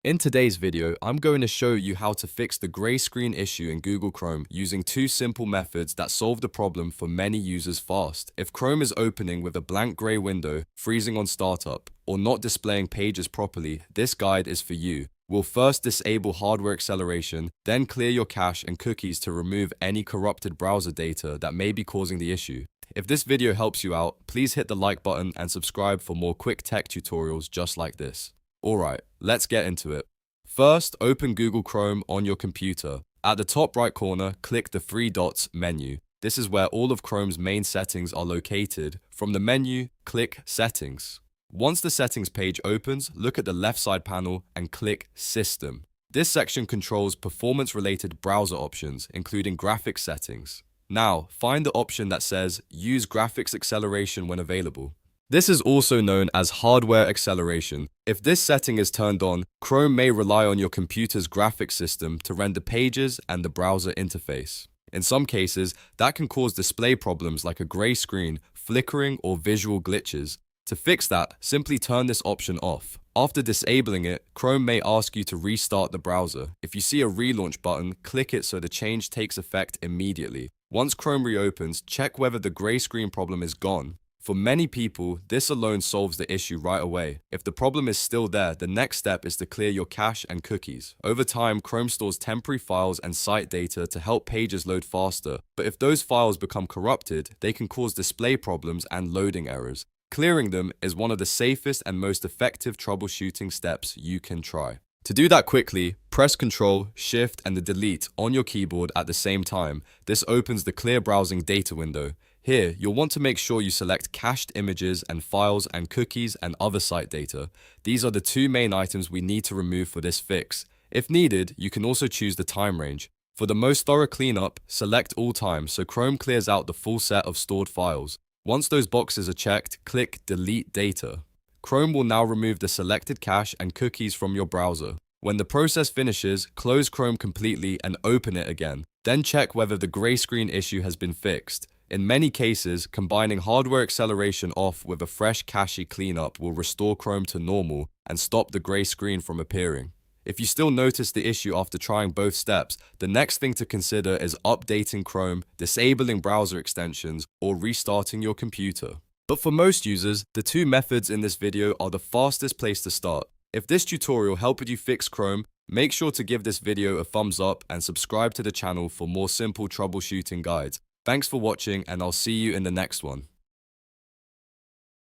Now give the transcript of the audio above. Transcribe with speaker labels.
Speaker 1: In today's video, I'm going to show you how to fix the gray screen issue in Google Chrome using two simple methods that solve the problem for many users fast. If Chrome is opening with a blank gray window, freezing on startup, or not displaying pages properly, this guide is for you. We'll first disable hardware acceleration, then clear your cache and cookies to remove any corrupted browser data that may be causing the issue. If this video helps you out, please hit the like button and subscribe for more quick tech tutorials just like this. Alright, let's get into it. First, open Google Chrome on your computer. At the top right corner, click the three dots menu. This is where all of Chrome's main settings are located. From the menu, click Settings. Once the settings page opens, look at the left side panel and click System. This section controls performance-related browser options, including graphics settings. Now, find the option that says Use graphics acceleration when available. This is also known as hardware acceleration. If this setting is turned on, Chrome may rely on your computer's graphics system to render pages and the browser interface. In some cases, that can cause display problems like a gray screen, flickering, or visual glitches. To fix that, simply turn this option off. After disabling it, Chrome may ask you to restart the browser. If you see a relaunch button, click it so the change takes effect immediately. Once Chrome reopens, check whether the gray screen problem is gone. For many people, this alone solves the issue right away. If the problem is still there, the next step is to clear your cache and cookies. Over time, Chrome stores temporary files and site data to help pages load faster, but if those files become corrupted, they can cause display problems and loading errors. Clearing them is one of the safest and most effective troubleshooting steps you can try. To do that quickly, press Ctrl, Shift, and the Delete on your keyboard at the same time. This opens the Clear Browsing Data window. Here, you'll want to make sure you select cached images and files and cookies and other site data. These are the two main items we need to remove for this fix. If needed, you can also choose the time range. For the most thorough cleanup, select all time so Chrome clears out the full set of stored files. Once those boxes are checked, click Delete Data. Chrome will now remove the selected cache and cookies from your browser. When the process finishes, close Chrome completely and open it again. Then check whether the gray screen issue has been fixed. In many cases, combining hardware acceleration off with a fresh cache cleanup will restore Chrome to normal and stop the gray screen from appearing. If you still notice the issue after trying both steps, the next thing to consider is updating Chrome, disabling browser extensions, or restarting your computer. But for most users, the two methods in this video are the fastest place to start. If this tutorial helped you fix Chrome, make sure to give this video a thumbs up and subscribe to the channel for more simple troubleshooting guides. Thanks for watching, and I'll see you in the next one.